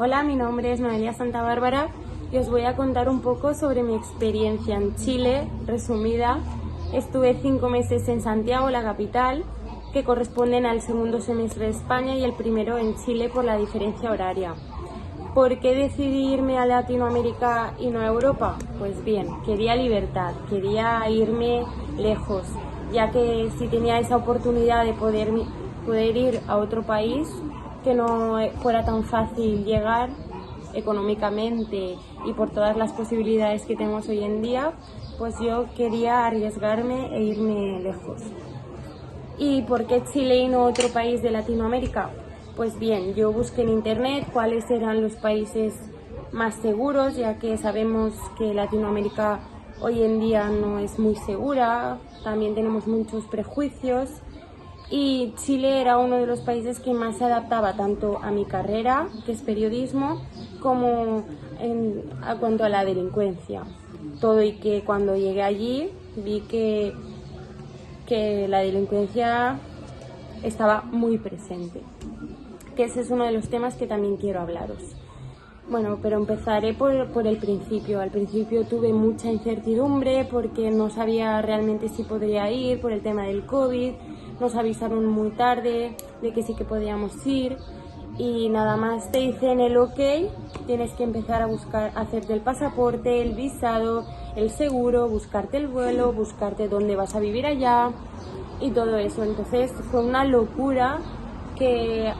Hola, mi nombre es Noelia Santa Bárbara y os voy a contar un poco sobre mi experiencia en Chile, resumida. Estuve 5 meses en Santiago, la capital, que corresponden al segundo semestre de España y el primero en Chile por la diferencia horaria. ¿Por qué decidí irme a Latinoamérica y no a Europa? Pues bien, quería libertad, quería irme lejos, ya que si tenía esa oportunidad de poder ir a otro país, que no fuera tan fácil llegar económicamente y por todas las posibilidades que tenemos hoy en día, pues yo quería arriesgarme e irme lejos. ¿Y por qué Chile y no otro país de Latinoamérica? Pues bien, yo busqué en internet cuáles eran los países más seguros, ya que sabemos que Latinoamérica hoy en día no es muy segura, también tenemos muchos prejuicios y Chile era uno de los países que más se adaptaba tanto a mi carrera, que es periodismo, como a cuanto a la delincuencia. Todo y que cuando llegué allí vi que la delincuencia estaba muy presente, que ese es uno de los temas que también quiero hablaros. Bueno, pero empezaré por el principio. Al principio tuve mucha incertidumbre porque no sabía realmente si podría ir por el tema del COVID. Nos avisaron muy tarde de que sí que podíamos ir y nada más te dicen el ok, tienes que empezar a buscar, hacerte el pasaporte, el visado, el seguro, buscarte el vuelo, buscarte dónde vas a vivir allá y todo eso. Entonces fue una locura que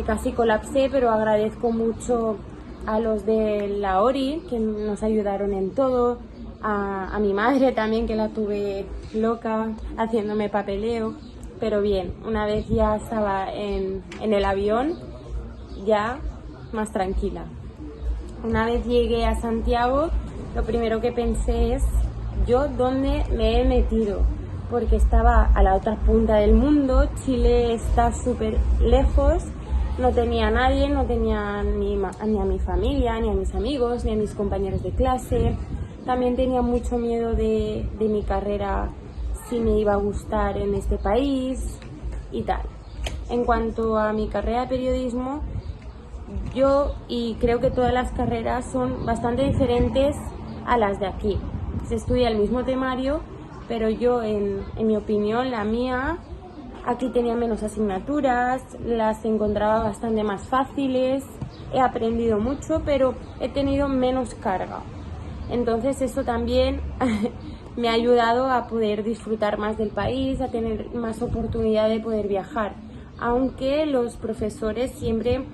casi colapsé, pero agradezco mucho a los de la ORI que nos ayudaron en todo, a mi madre también, que la tuve loca haciéndome papeleo, pero bien, una vez ya estaba en el avión, ya más tranquila. Una vez llegué a Santiago, lo primero que pensé es, ¿yo dónde me he metido? Porque estaba a la otra punta del mundo, Chile está súper lejos, no tenía a nadie, no tenía ni a mi familia, ni a mis amigos, ni a mis compañeros de clase. También tenía mucho miedo de mi carrera, si me iba a gustar en este país y tal. En cuanto a mi carrera de periodismo, yo y creo que todas las carreras son bastante diferentes a las de aquí. Se estudia el mismo temario, pero yo, en mi opinión, la mía, aquí tenía menos asignaturas, las encontraba bastante más fáciles, he aprendido mucho, pero he tenido menos carga. Entonces eso también me ha ayudado a poder disfrutar más del país, a tener más oportunidad de poder viajar, aunque los profesores siempre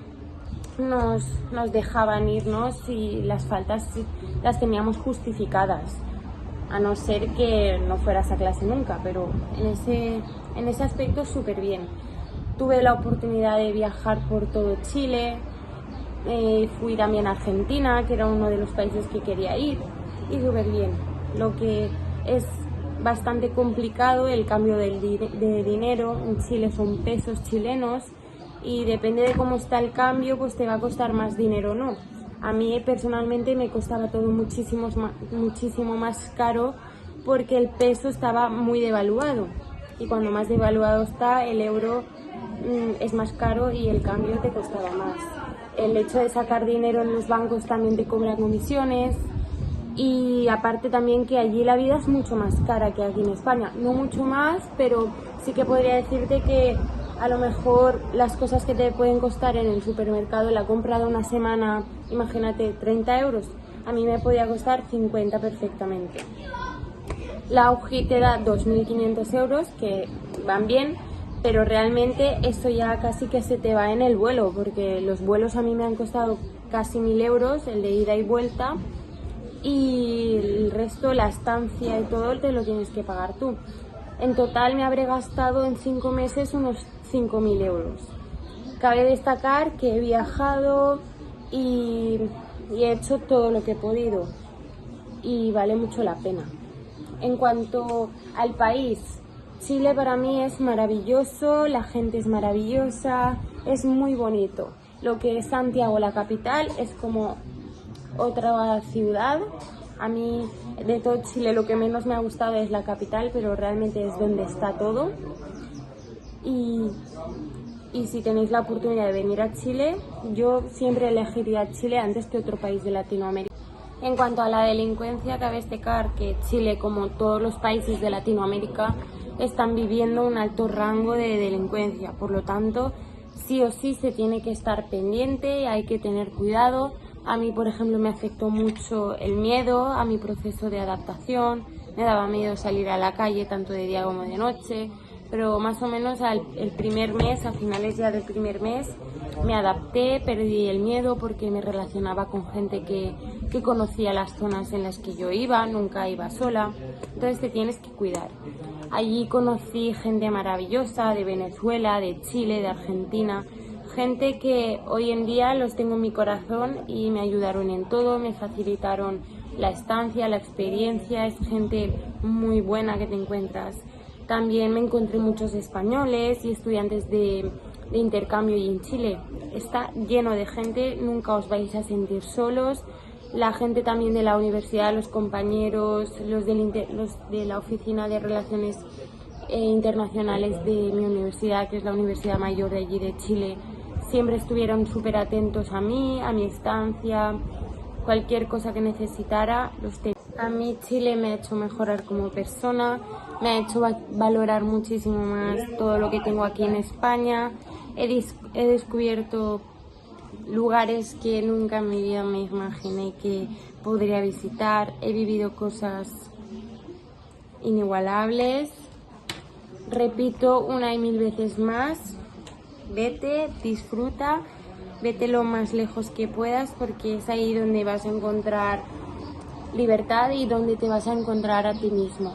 nos dejaban irnos y las faltas las teníamos justificadas, a no ser que no fueras a clase nunca, pero en ese aspecto súper bien. Tuve la oportunidad de viajar por todo Chile, fui también a Argentina, que era uno de los países que quería ir, y súper bien. Lo que es bastante complicado el cambio de dinero, en Chile son pesos chilenos, y depende de cómo está el cambio, pues te va a costar más dinero o no. A mí personalmente me costaba todo muchísimo más caro porque el peso estaba muy devaluado y cuando más devaluado está el euro es más caro y el cambio te costaba más. El hecho de sacar dinero en los bancos también te cobra comisiones y aparte también que allí la vida es mucho más cara que aquí en España. No mucho más, pero sí que podría decirte que a lo mejor las cosas que te pueden costar en el supermercado, la compra de una semana, imagínate, 30 euros, a mí me podía costar 50 perfectamente. La UGI te da 2.500 euros, que van bien, pero realmente eso ya casi que se te va en el vuelo, porque los vuelos a mí me han costado casi 1.000 euros, el de ida y vuelta, y el resto, la estancia y todo, te lo tienes que pagar tú. En total me habré gastado en 5 meses unos 5.000 euros. Cabe destacar que he viajado y he hecho todo lo que he podido y vale mucho la pena. En cuanto al país, Chile para mí es maravilloso, la gente es maravillosa, es muy bonito. Lo que es Santiago, la capital, es como otra ciudad. A mí de todo Chile lo que menos me ha gustado es la capital, pero realmente es donde está todo. Y y si tenéis la oportunidad de venir a Chile, yo siempre elegiría Chile antes que otro país de Latinoamérica. En cuanto a la delincuencia, cabe destacar que Chile, como todos los países de Latinoamérica, están viviendo un alto rango de delincuencia. Por lo tanto, sí o sí se tiene que estar pendiente, hay que tener cuidado. A mí, por ejemplo, me afectó mucho el miedo a mi proceso de adaptación. Me daba miedo salir a la calle tanto de día como de noche, pero más o menos el primer mes, a finales ya del primer mes, me adapté, perdí el miedo porque me relacionaba con gente que conocía las zonas en las que yo iba, nunca iba sola, entonces te tienes que cuidar. Allí conocí gente maravillosa de Venezuela, de Chile, de Argentina, gente que hoy en día los tengo en mi corazón y me ayudaron en todo, me facilitaron la estancia, la experiencia, es gente muy buena que te encuentras. También me encontré muchos españoles y estudiantes de intercambio y en Chile está lleno de gente, nunca os vais a sentir solos. La gente también de la universidad, los compañeros, los de la Oficina de Relaciones Internacionales de mi universidad, que es la Universidad Mayor de allí de Chile, siempre estuvieron súper atentos a mí, a mi estancia, cualquier cosa que necesitara, los tengo. A mí Chile me ha hecho mejorar como persona, me ha hecho valorar muchísimo más todo lo que tengo aquí en España. He descubierto lugares que nunca en mi vida me imaginé que podría visitar. He vivido cosas inigualables. Repito una y mil veces más, vete, disfruta, vete lo más lejos que puedas porque es ahí donde vas a encontrar libertad y donde te vas a encontrar a ti mismo.